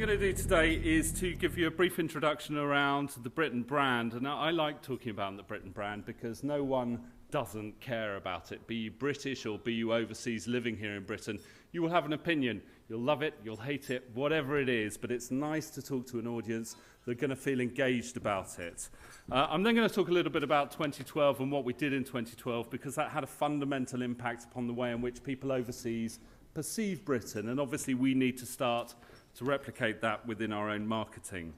going to do today is to give you a brief introduction around the Britain brand. And I like talking about the Britain brand because no one doesn't care about it. Be you British or be you overseas living here in Britain, you will have an opinion. You'll love it, you'll hate it, whatever it is, but it's nice to talk to an audience that are going to feel engaged about it. I'm then going to talk a little bit about 2012 and what we did in 2012 because that had a fundamental impact upon the way in which people overseas perceive Britain, and obviously we need to start to replicate that within our own marketing.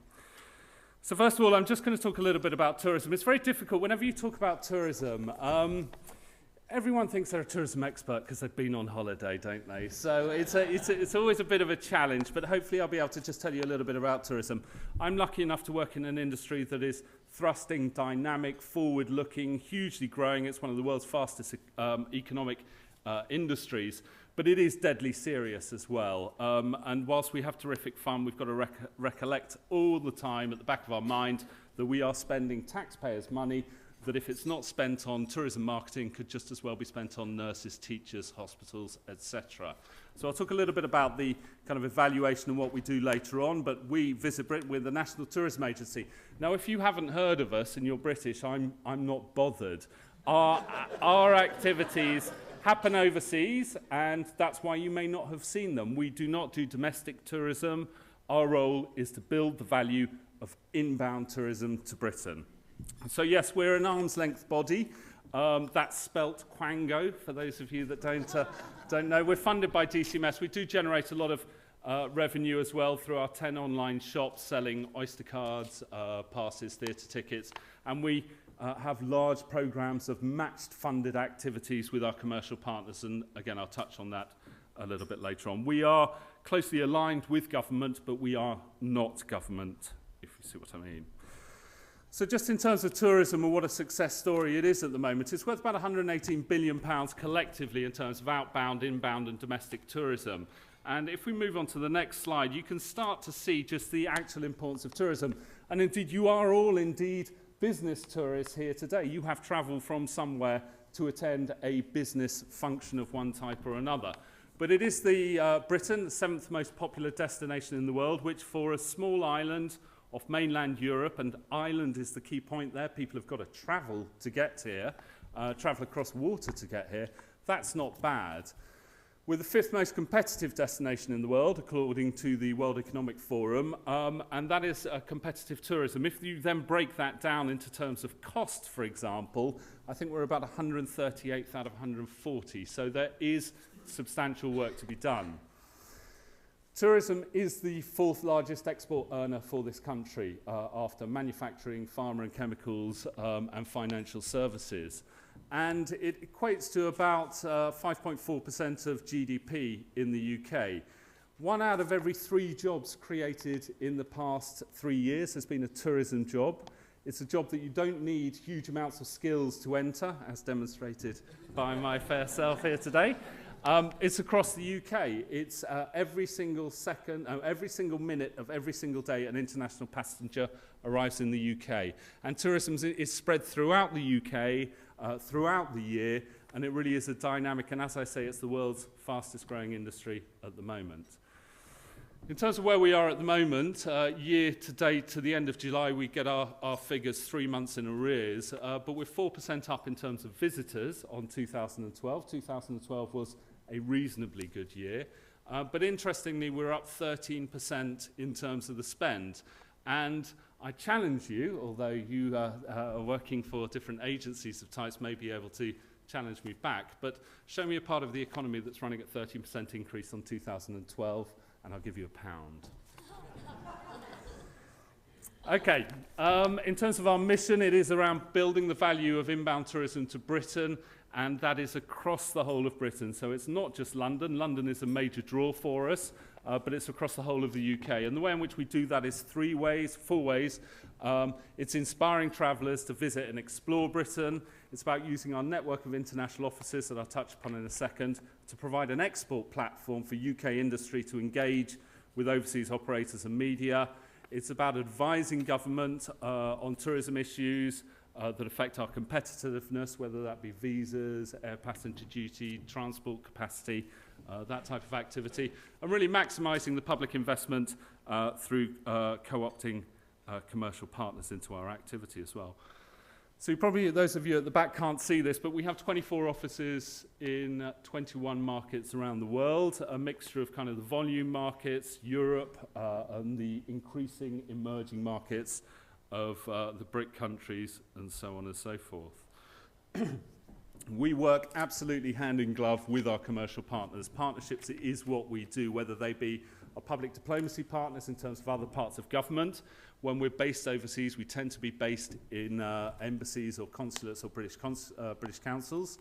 So first of all, I'm just going to talk a little bit about tourism. It's very difficult. Whenever you talk about tourism, everyone thinks they're a tourism expert because they've been on holiday, don't they? So it's always a bit of a challenge, but hopefully I'll be able to just tell you a little bit about tourism. I'm lucky enough to work in an industry that is thrusting, dynamic, forward-looking, hugely growing. It's one of the world's fastest economic industries. But it is deadly serious as well. And whilst we have terrific fun, we've got to recollect all the time at the back of our mind that we are spending taxpayers' money that if it's not spent on tourism marketing could just as well be spent on nurses, teachers, hospitals, etc. So I'll talk a little bit about the kind of evaluation and what we do later on, but we, VisitBritain, we're the National Tourism Agency. Now, if you haven't heard of us and you're British, I'm not bothered. Our activities happen overseas, and that's why you may not have seen them. We do not do domestic tourism. Our role is to build the value of inbound tourism to Britain. So yes, we're an arm's length body. That's spelt Quango, for those of you that don't know. We're funded by DCMS. We do generate a lot of revenue as well through our 10 online shops selling Oyster cards, passes, theatre tickets, and we have large programs of matched funded activities with our commercial partners, and again I'll touch on that a little bit later on. We are closely aligned with government, but we are not government, if you see what I mean. So just in terms of tourism and what a success story it is at the moment, it's worth about £118 billion collectively in terms of outbound, inbound and domestic tourism. And if we move on to the next slide, you can start to see just the actual importance of tourism. And indeed, you are all indeed business tourists here today. You have travelled from somewhere to attend a business function of one type or another. But it is Britain, the 7th most popular destination in the world, which for a small island off mainland Europe, and island is the key point there, people have got to travel to get here, travel across water to get here, that's not bad. We're the 5th most competitive destination in the world, according to the World Economic Forum, and that is competitive tourism. If you then break that down into terms of cost, for example, I think we're about 138th out of 140, so there is substantial work to be done. Tourism is the 4th largest export earner for this country, after manufacturing, pharma and chemicals, and financial services. And it equates to about 5.4% of GDP in the UK. 1 out of every 3 jobs created in the past 3 years has been a tourism job. It's a job that you don't need huge amounts of skills to enter, as demonstrated by my fair self here today. It's across the UK. It's every single minute of every single day an international passenger arrives in the UK. And tourism is spread throughout the UK, throughout the year, and it really is a dynamic, and as I say, it's the world's fastest growing industry at the moment. In terms of where we are at the moment, year to date to the end of July, we get our figures 3 months in arrears, but we're 4% up in terms of visitors on 2012. 2012 was a reasonably good year, but interestingly, we're up 13% in terms of the spend. And I challenge you, although you are working for different agencies of types, may be able to challenge me back, but show me a part of the economy that's running at 13% increase on 2012, and I'll give you £1. Okay, in terms of our mission, it is around building the value of inbound tourism to Britain, and that is across the whole of Britain. So it's not just London. London is a major draw for us, but it's across the whole of the UK. And the way in which we do that is 4 ways. It's inspiring travellers to visit and explore Britain. It's about using our network of international offices that I'll touch upon in a second to provide an export platform for UK industry to engage with overseas operators and media. It's about advising government on tourism issues that affect our competitiveness, whether that be visas, air passenger duty, transport capacity, that type of activity, and really maximising the public investment through co-opting commercial partners into our activity as well. So probably those of you at the back can't see this, but we have 24 offices in 21 markets around the world, a mixture of kind of the volume markets, Europe, and the increasing emerging markets of the BRIC countries, and so on and so forth. We work absolutely hand in glove with our commercial partners. Partnerships is what we do, whether they be our public diplomacy partners in terms of other parts of government. When we're based overseas, we tend to be based in embassies or consulates or British councils.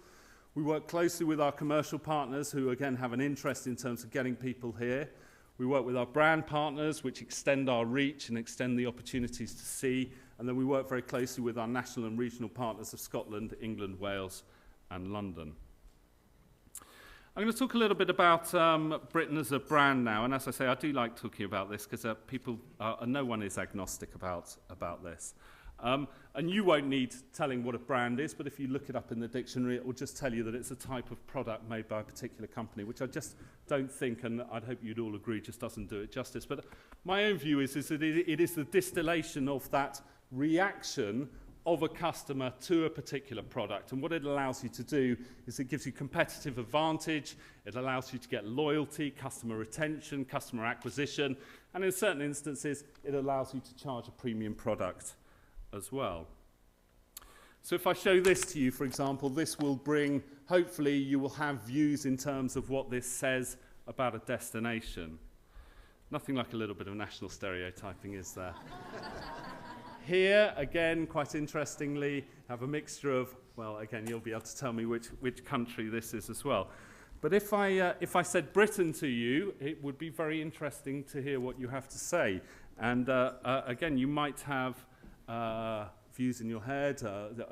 We work closely with our commercial partners who, again, have an interest in terms of getting people here. We work with our brand partners, which extend our reach and extend the opportunities to see. And then we work very closely with our national and regional partners of Scotland, England, Wales, and London. I'm going to talk a little bit about Britain as a brand now, and as I say, I do like talking about this because no one is agnostic about this. And you won't need telling what a brand is, but if you look it up in the dictionary, it will just tell you that it's a type of product made by a particular company, which I just don't think, and I'd hope you'd all agree, just doesn't do it justice. But my own view is that it is the distillation of that reaction of a customer to a particular product. And what it allows you to do is it gives you competitive advantage, it allows you to get loyalty, customer retention, customer acquisition, and in certain instances, it allows you to charge a premium product as well. So if I show this to you, for example, this will bring, hopefully you will have views in terms of what this says about a destination. Nothing like a little bit of national stereotyping, is there? Here, again, quite interestingly, have a mixture of, well, again, you'll be able to tell me which country this is as well. But if I said Britain to you, it would be very interesting to hear what you have to say. And again, you might have views in your head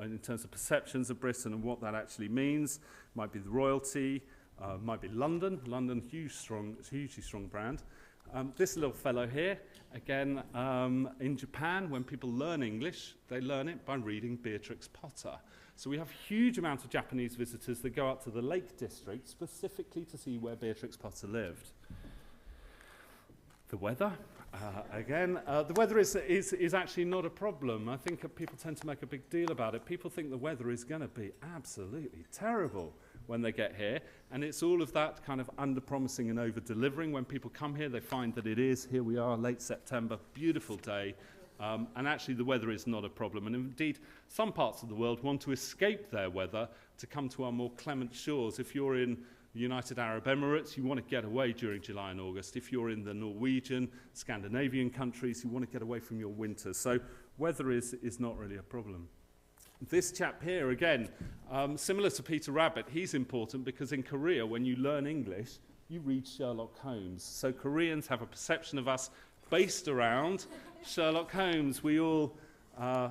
in terms of perceptions of Britain and what that actually means. Might be the royalty, might be London. London, hugely strong brand. This little fellow here, again, in Japan, when people learn English, they learn it by reading Beatrix Potter. So we have huge amounts of Japanese visitors that go up to the Lake District specifically to see where Beatrix Potter lived. The weather, the weather is actually not a problem. I think people tend to make a big deal about it. People think the weather is going to be absolutely terrible when they get here, and it's all of that kind of under-promising and over-delivering. When people come here, they find that it is, here we are, late September, beautiful day, and actually the weather is not a problem. And indeed, some parts of the world want to escape their weather to come to our more clement shores. If you're in the United Arab Emirates, you want to get away during July and August. If you're in the Norwegian, Scandinavian countries, you want to get away from your winter. So weather is not really a problem. This chap here, again, similar to Peter Rabbit, he's important because in Korea, when you learn English, you read Sherlock Holmes. So Koreans have a perception of us based around Sherlock Holmes. We all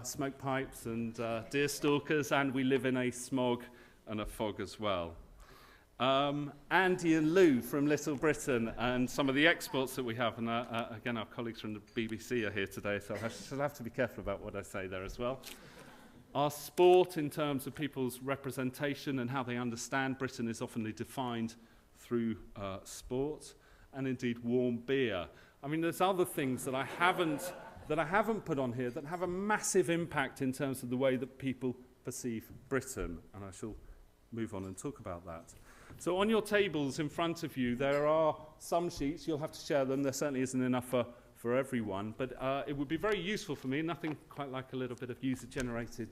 smoke pipes and deer stalkers, and we live in a smog and a fog as well. Andy and Lou from Little Britain and some of the exports that we have, and again, our colleagues from the BBC are here today, so I shall have to be careful about what I say there as well. Our sport, in terms of people's representation and how they understand Britain, is often defined through sport, and indeed warm beer. I mean, there's other things that I haven't put on here that have a massive impact in terms of the way that people perceive Britain, and I shall move on and talk about that. So on your tables in front of you, there are some sheets. You'll have to share them. There certainly isn't enough for everyone, but it would be very useful for me, nothing quite like a little bit of user-generated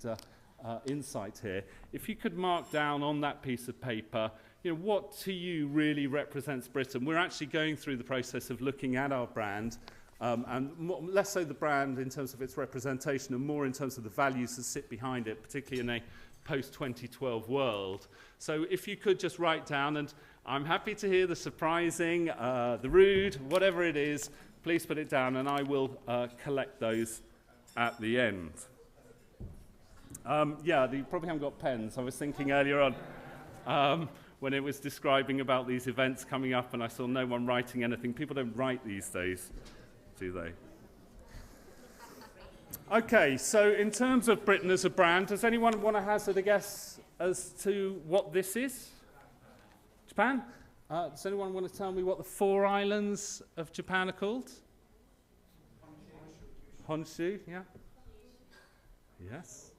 insight here. If you could mark down on that piece of paper, what to you really represents Britain. We're actually going through the process of looking at our brand, and less so the brand in terms of its representation and more in terms of the values that sit behind it, particularly in a post-2012 world. So if you could just write down, and I'm happy to hear the surprising, the rude, whatever it is, please put it down, and I will collect those at the end. Yeah, you probably haven't got pens. I was thinking earlier on when it was describing about these events coming up, and I saw no one writing anything. People don't write these days, do they? Okay, so in terms of Britain as a brand, does anyone want to hazard a guess as to what this is? Japan? Does anyone want to tell me what the 4 islands of Japan are called? Honshu, yeah? Yes.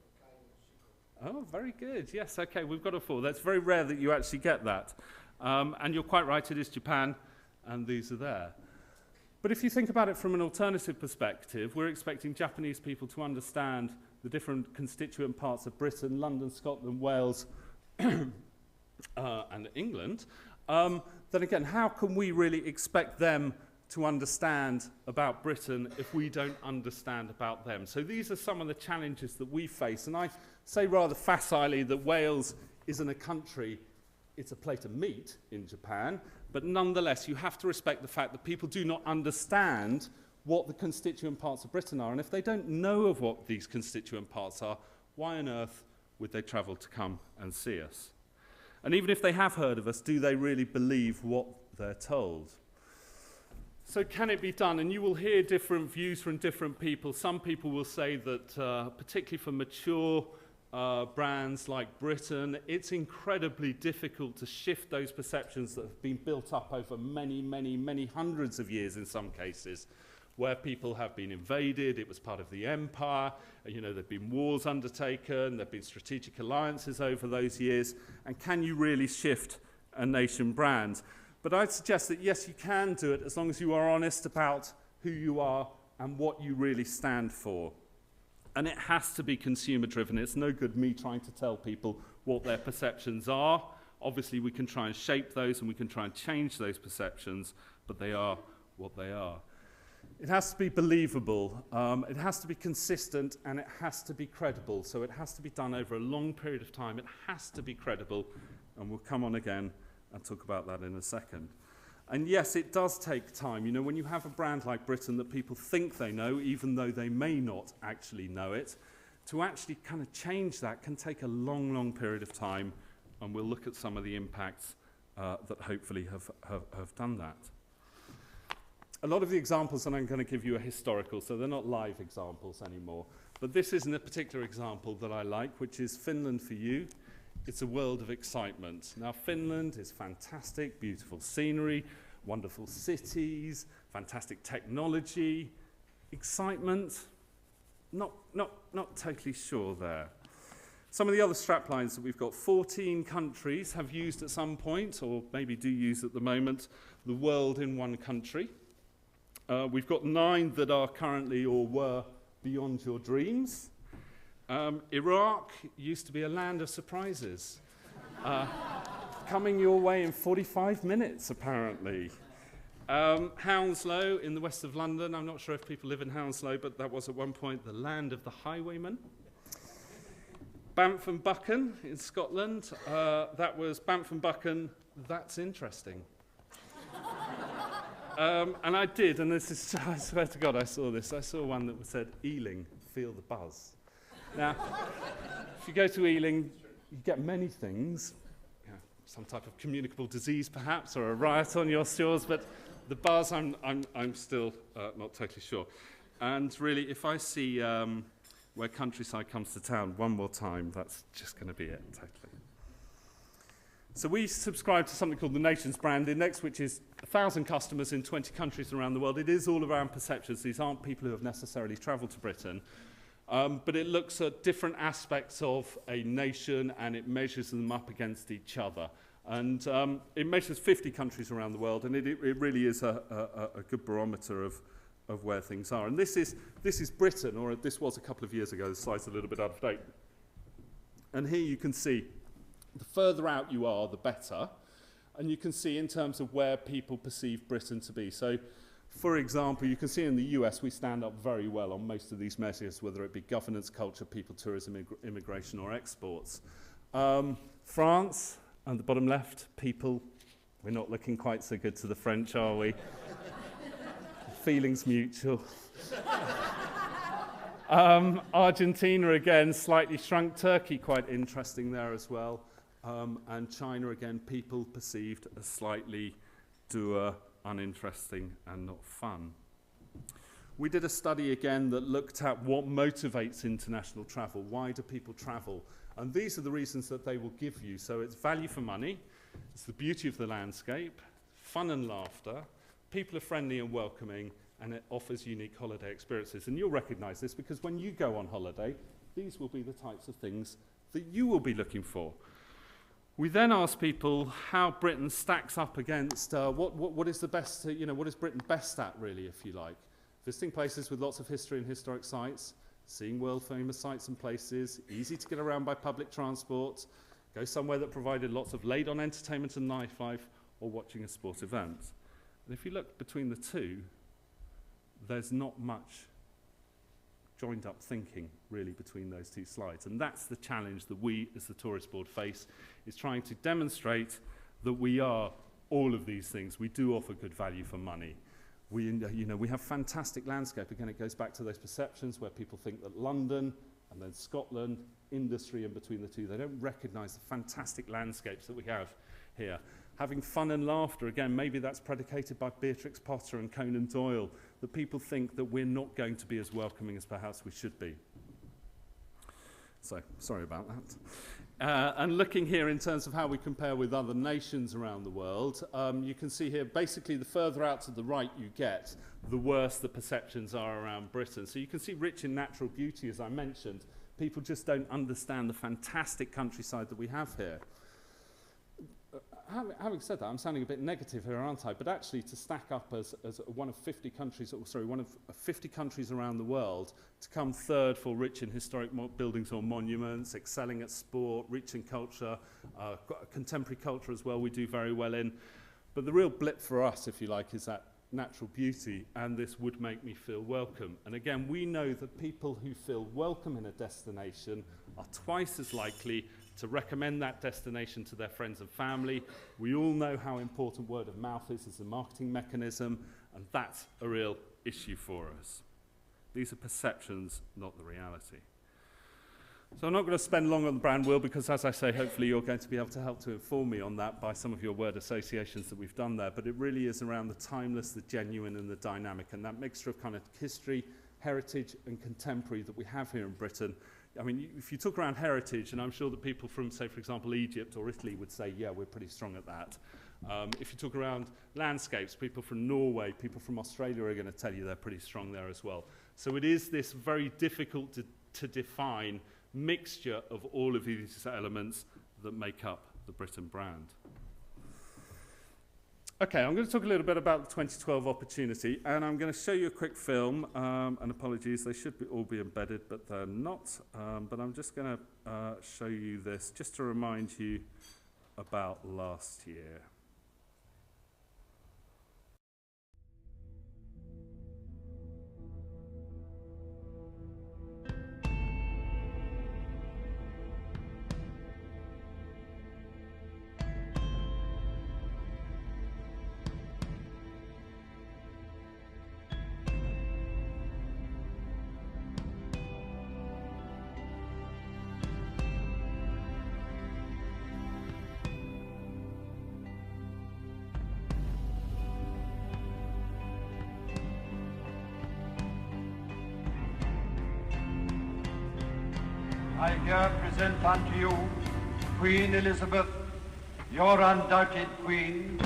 Oh, very good. Yes, okay, we've got a 4. That's very rare that you actually get that. And you're quite right, it is Japan, and these are there. But if you think about it from an alternative perspective, we're expecting Japanese people to understand the different constituent parts of Britain, London, Scotland, Wales, and England. Then again, how can we really expect them to understand about Britain if we don't understand about them? So these are some of the challenges that we face. And I say rather facilely that Wales isn't a country, it's a plate of meat in Japan. But nonetheless, you have to respect the fact that people do not understand what the constituent parts of Britain are. And if they don't know of what these constituent parts are, why on earth would they travel to come and see us? And even if they have heard of us, do they really believe what they're told? So can it be done? And you will hear different views from different people. Some people will say that, particularly for mature brands like Britain, it's incredibly difficult to shift those perceptions that have been built up over many, many, many hundreds of years in some cases, where people have been invaded, it was part of the empire, you know, there have been wars undertaken, there have been strategic alliances over those years, and can you really shift a nation brand? But I'd suggest that yes, you can do it as long as you are honest about who you are and what you really stand for. And it has to be consumer driven. It's no good me trying to tell people what their perceptions are. Obviously, we can try and shape those and we can try and change those perceptions, but they are what they are. It has to be believable, it has to be consistent, and it has to be credible. So it has to be done over a long period of time. It has to be credible, and we'll come on again and talk about that in a second. And yes, it does take time. You know, when you have a brand like Britain that people think they know, even though they may not actually know it, to actually kind of change that can take a long, long period of time, and we'll look at some of the impacts that hopefully have done that. A lot of the examples that I'm going to give you are historical, so they're not live examples anymore. But this isn't a particular example that I like, which is Finland for you. It's a world of excitement. Now, Finland is fantastic, beautiful scenery, wonderful cities, fantastic technology. Excitement, not totally sure there. Some of the other straplines that we've got, 14 countries have used at some point, or maybe do use at the moment, the world in one country. We've got 9 that are currently or were beyond your dreams. Iraq used to be a land of surprises. Coming your way in 45 minutes, apparently. Hounslow in the west of London. I'm not sure if people live in Hounslow, but that was at one point the land of the highwaymen. Banff and Buchan in Scotland. That was Banff and Buchan. That's interesting. And I did, and this is, I swear to God, I saw this. I saw one that said, Ealing, feel the buzz. Now, if you go to Ealing, you get many things. You know, some type of communicable disease, perhaps, or a riot on your shores, but the buzz, I'm still not totally sure. And really, if I see where countryside comes to town one more time, that's just going to be it, totally. So we subscribe to something called the Nations Brand Index, which is 1,000 customers in 20 countries around the world. It is all around perceptions. These aren't people who have necessarily travelled to Britain. But it looks at different aspects of a nation, and it measures them up against each other. And it measures 50 countries around the world, and it really is a good barometer of where things are. And this is Britain, or this was a couple of years ago. The slide's a little bit out of date. And here you can see the further out you are, the better. And you can see in terms of where people perceive Britain to be. So, for example, you can see in the US we stand up very well on most of these measures, whether it be governance, culture, people, tourism, immigration, or exports. France, on the bottom left, people, we're not looking quite so good to the French, are we? Feelings mutual. Argentina, again, slightly shrunk. Turkey, quite interesting there as well. And China, again, people perceived as slightly dour, uninteresting, and not fun. We did a study again that looked at what motivates international travel. Why do people travel? And these are the reasons that they will give you. So it's value for money, it's the beauty of the landscape, fun and laughter, people are friendly and welcoming, and it offers unique holiday experiences. And you'll recognise this because when you go on holiday, these will be the types of things that you will be looking for. We then ask people how Britain stacks up against what is the best, what is Britain best at, really, if you like. Visiting places with lots of history and historic sites, seeing world-famous sites and places, easy to get around by public transport, go somewhere that provided lots of laid-on entertainment and nightlife, or watching a sport event. And if you look between the two, there's not much joined-up thinking, really, between those two slides. And that's the challenge that we, as the Tourist Board, face, is trying to demonstrate that we are all of these things. We do offer good value for money. We have fantastic landscape. Again, it goes back to those perceptions where people think that London and then Scotland, industry in between the two, they don't recognise the fantastic landscapes that we have here. Having fun and laughter, again, maybe that's predicated by Beatrix Potter and Conan Doyle, that people think that we're not going to be as welcoming as perhaps we should be. So, sorry about that. And looking here in terms of how we compare with other nations around the world, you can see here, basically, the further out to the right you get, the worse the perceptions are around Britain. So you can see rich in natural beauty, as I mentioned. People just don't understand the fantastic countryside that we have here. Having said that, I'm sounding a bit negative here, aren't I? But actually, to stack up as one of 50 countries, one of 50 countries around the world, to come third for rich in historic buildings or monuments, excelling at sport, rich in culture, contemporary culture as well, we do very well in. But the real blip for us, if you like, is that natural beauty, and this would make me feel welcome. And again, we know that people who feel welcome in a destination are twice as likely to recommend that destination to their friends and family. We all know how important word of mouth is as a marketing mechanism, and that's a real issue for us. These are perceptions, not the reality. So I'm not going to spend long on the brand wheel because, as I say, hopefully you're going to be able to help to inform me on that by some of your word associations that we've done there. But it really is around the timeless, the genuine, and the dynamic, and that mixture of kind of history, heritage, and contemporary that we have here in Britain. I mean, if you talk around heritage, and I'm sure that people from, say, for example, Egypt or Italy would say, yeah, we're pretty strong at that. If you talk around landscapes, people from Norway, people from Australia are going to tell you they're pretty strong there as well. So it is this very difficult to define mixture of all of these elements that make up the Britain brand. Okay, I'm going to talk a little bit about the 2012 opportunity, and I'm going to show you a quick film, and apologies, they should all be embedded, but they're not. But I'm just going to show you this just to remind you about last year. I here present unto you Queen Elizabeth, your undoubted Queen.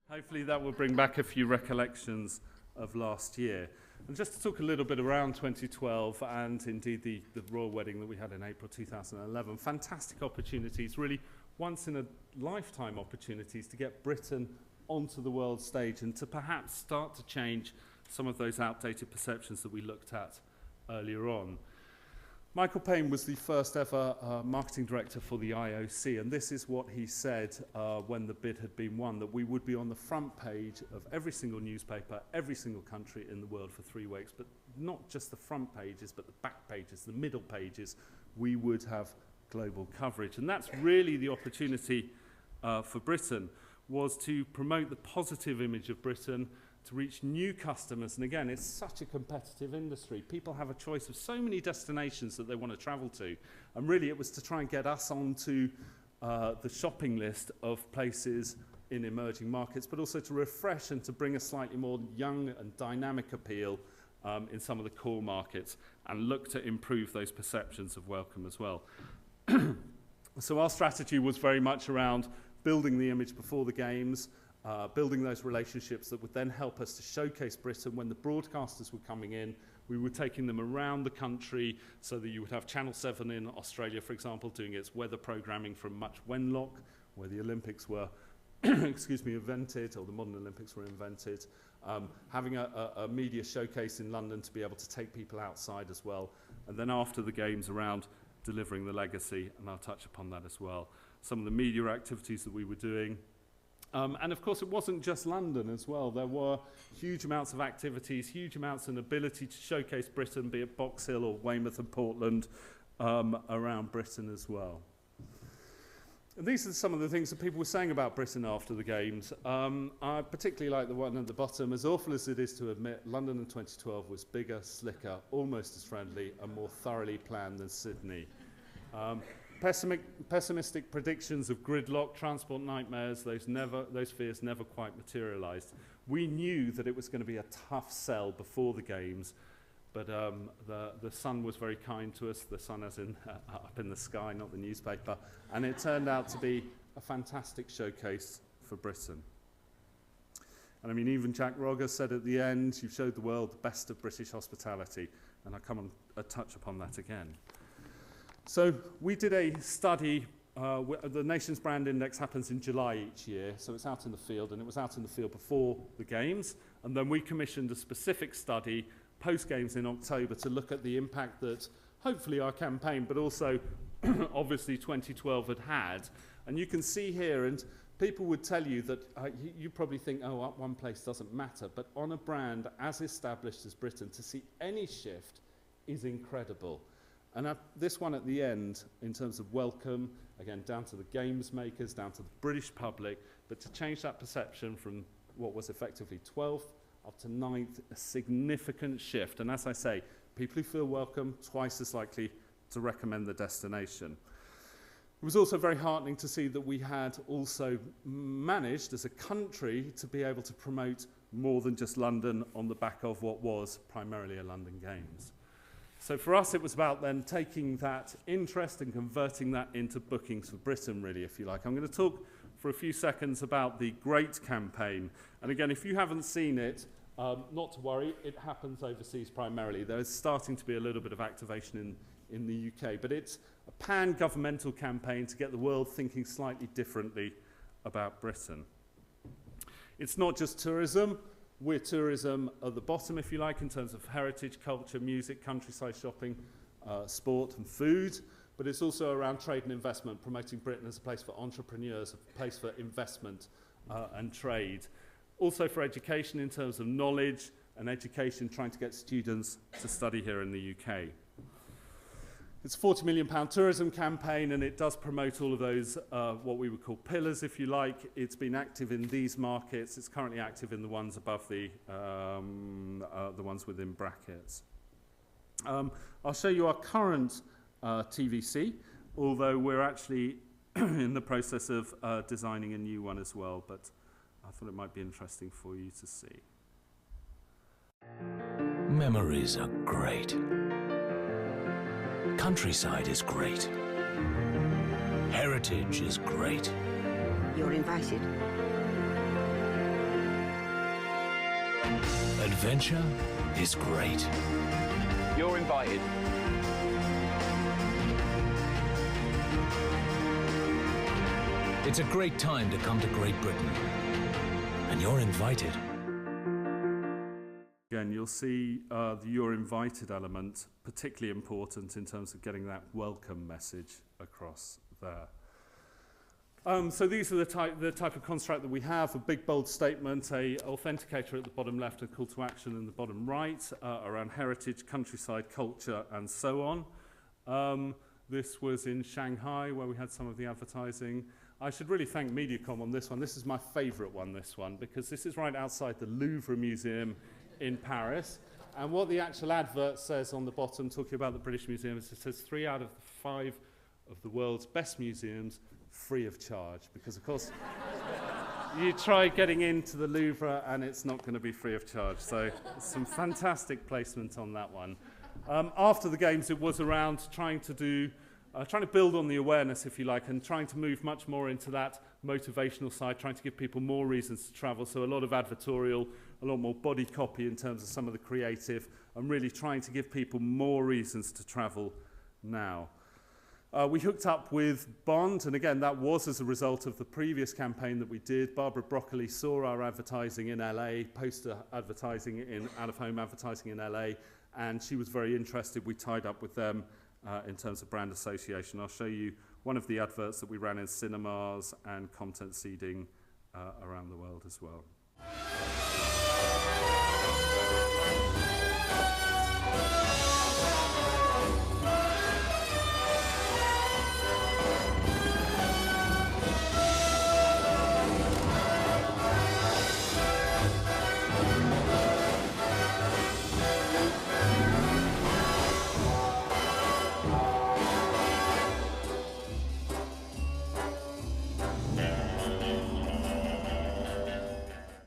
Hopefully that will bring back a few recollections of last year. And just to talk a little bit around 2012 and indeed the royal wedding that we had in April 2011, fantastic opportunities, really once in a lifetime opportunities to get Britain onto the world stage and to perhaps start to change some of those outdated perceptions that we looked at earlier on. Michael Payne was the first ever marketing director for the IOC, and this is what he said when the bid had been won, that we would be on the front page of every single newspaper, every single country in the world for 3 weeks, but not just the front pages, but the back pages, the middle pages. We would have global coverage, and that's really the opportunity for Britain, was to promote the positive image of Britain, to reach new customers. And again, it's such a competitive industry. People have a choice of so many destinations that they want to travel to. And really it was to try and get us onto the shopping list of places in emerging markets, but also to refresh and to bring a slightly more young and dynamic appeal in some of the core markets, and look to improve those perceptions of welcome as well. So our strategy was very much around building the image before the games, building those relationships that would then help us to showcase Britain. When the broadcasters were coming in, we were taking them around the country, so that you would have Channel 7 in Australia, for example, doing its weather programming from Much Wenlock, where the Olympics were invented, or the modern Olympics were invented. Having a media showcase in London to be able to take people outside as well. And then after the games, around delivering the legacy, and I'll touch upon that as well. Some of the media activities that we were doing. And of course, it wasn't just London as well. There were huge amounts of activities, huge amounts of ability to showcase Britain, be it Box Hill or Weymouth and Portland, around Britain as well. And these are some of the things that people were saying about Britain after the games. I particularly like the one at the bottom. As awful as it is to admit, London in 2012 was bigger, slicker, almost as friendly, and more thoroughly planned than Sydney. Pessimistic predictions of gridlock, transport nightmares, those fears never quite materialised. We knew that it was going to be a tough sell before the games, but the sun was very kind to us, the sun as in up in the sky, not the newspaper, and it turned out to be a fantastic showcase for Britain. And I mean, even Jack Rogers said at the end, "You showed the world the best of British hospitality," and I'll come on touch upon that again. So we did a study. The Nations Brand Index happens in July each year, so it's out in the field, and it was out in the field before the games. And then we commissioned a specific study post-games in October to look at the impact that hopefully our campaign, but also obviously 2012 had. And you can see here, and people would tell you that you probably think, oh, one place doesn't matter, but on a brand as established as Britain, to see any shift is incredible. And this one at the end, in terms of welcome, again, down to the games makers, down to the British public, but to change that perception from what was effectively 12th up to 9th, a significant shift. And as I say, people who feel welcome, twice as likely to recommend the destination. It was also very heartening to see that we had also managed, as a country, to be able to promote more than just London on the back of what was primarily a London Games. So for us, it was about then taking that interest and converting that into bookings for Britain, really, if you like. I'm going to talk for a few seconds about the Great campaign. And again, if you haven't seen it, not to worry, it happens overseas primarily. There is starting to be a little bit of activation in the UK, but it's a pan-governmental campaign to get the world thinking slightly differently about Britain. It's not just tourism. We're tourism at the bottom, if you like, in terms of heritage, culture, music, countryside shopping, sport and food. But it's also around trade and investment, promoting Britain as a place for entrepreneurs, a place for investment and trade. Also for education in terms of knowledge and education, trying to get students to study here in the UK. It's a £40 million tourism campaign, and it does promote all of those, what we would call pillars, if you like. It's been active in these markets. It's currently active in the ones above the ones within brackets. I'll show you our current TVC, although we're actually in the process of designing a new one as well, but I thought it might be interesting for you to see. Memories are great. Countryside is great. Heritage is great. You're invited. Adventure is great. You're invited. It's a great time to come to Great Britain. And you're invited. Again, you'll see the You're Invited element particularly important in terms of getting that welcome message across there. So these are the type of construct that we have: a big bold statement, a authenticator at the bottom left, a call to action in the bottom right around heritage, countryside, culture, and so on. This was in Shanghai where we had some of the advertising. I should really thank Mediacom on this one. This is my favourite one, this one, because this is right outside the Louvre Museum in Paris. And what the actual advert says on the bottom, talking about the British Museum, is it says 3 out of 5 of the world's best museums free of charge, because of course you try getting into the Louvre and it's not going to be free of charge. So some fantastic placement on that one. After the games, it was around trying to build on the awareness, if you like, and trying to move much more into that motivational side, trying to give people more reasons to travel. So a lot of advertorial, a lot more body copy in terms of some of the creative, and really trying to give people more reasons to travel now. We hooked up with Bond, and again, that was as a result of the previous campaign that we did. Barbara Broccoli saw our advertising in LA, poster advertising in out-of-home advertising in LA, and she was very interested. We tied up with them in terms of brand association. I'll show you one of the adverts that we ran in cinemas and content seeding around the world as well.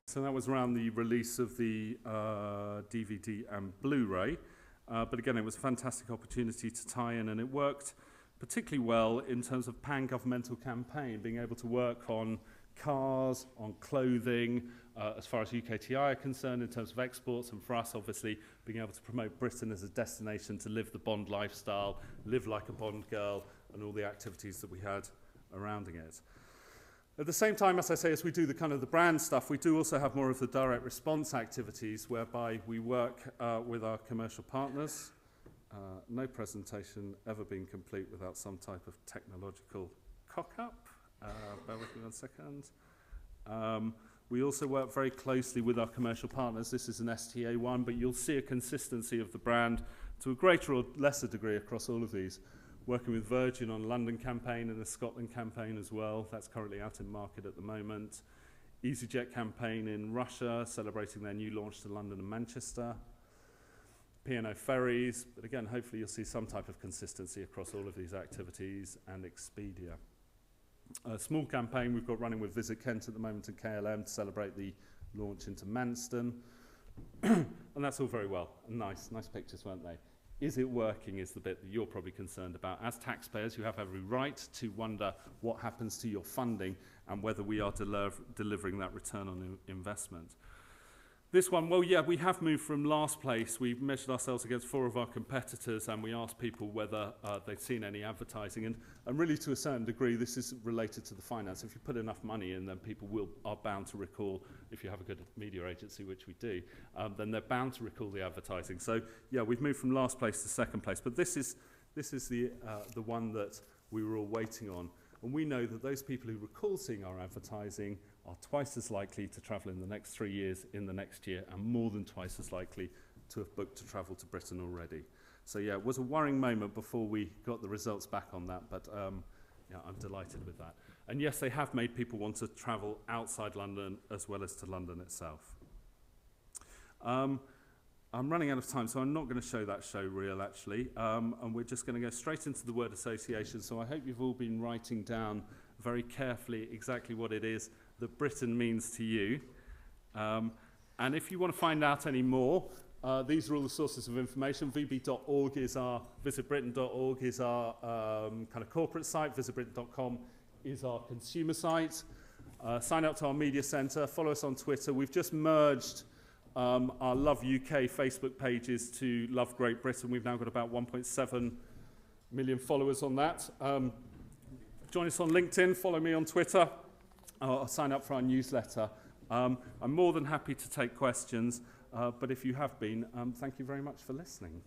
So that was around the release of the DVD and Blu-ray. But again, it was a fantastic opportunity to tie in, and it worked particularly well in terms of pan-governmental campaign, being able to work on cars, on clothing, as far as UKTI are concerned, in terms of exports, and for us, obviously, being able to promote Britain as a destination to live the Bond lifestyle, live like a Bond girl, and all the activities that we had surrounding it. At the same time, as I say, as we do the kind of the brand stuff, we do also have more of the direct response activities whereby we work with our commercial partners. No presentation ever been complete without some type of technological cock-up. Bear with me 1 second. We also work very closely with our commercial partners. This is an STA one, but you'll see a consistency of the brand to a greater or lesser degree across all of these. Working with Virgin on London campaign and the Scotland campaign as well. That's currently out in market at the moment. EasyJet campaign in Russia, celebrating their new launch to London and Manchester. P&O Ferries, but again, hopefully you'll see some type of consistency across all of these activities, and Expedia. A small campaign we've got running with Visit Kent at the moment and KLM to celebrate the launch into Manston. And that's all very well. Nice pictures, weren't they? Is it working is the bit that you're probably concerned about. As taxpayers, you have every right to wonder what happens to your funding and whether we are delivering that return on investment. This one, well, yeah, we have moved from last place. We measured ourselves against 4 of our competitors, and we asked people whether they'd seen any advertising. And really, to a certain degree, this is related to the finance. If you put enough money in, then people are bound to recall, if you have a good media agency, which we do, then they're bound to recall the advertising. So, yeah, we've moved from last place to second place. But this is the one that we were all waiting on. And we know that those people who recall seeing our advertising are twice as likely to travel in the next 3 years in the next year, and more than twice as likely to have booked to travel to Britain already. So yeah, it was a worrying moment before we got the results back on that, but yeah, I'm delighted with that. And yes, they have made people want to travel outside London as well as to London itself. I'm running out of time, so I'm not going to show that show reel, actually. And we're just going to go straight into the word association. So I hope you've all been writing down very carefully exactly what it is that Britain means to you. And if you want to find out any more, these are all the sources of information. vb.org is our, visitbritain.org is our kind of corporate site. visitbritain.com is our consumer site. Sign up to our media centre. Follow us on Twitter. We've just merged our Love UK Facebook pages to Love Great Britain. We've now got about 1.7 million followers on that. Join us on LinkedIn, follow me on Twitter, or sign up for our newsletter. I'm more than happy to take questions. but if you have been, thank you very much for listening.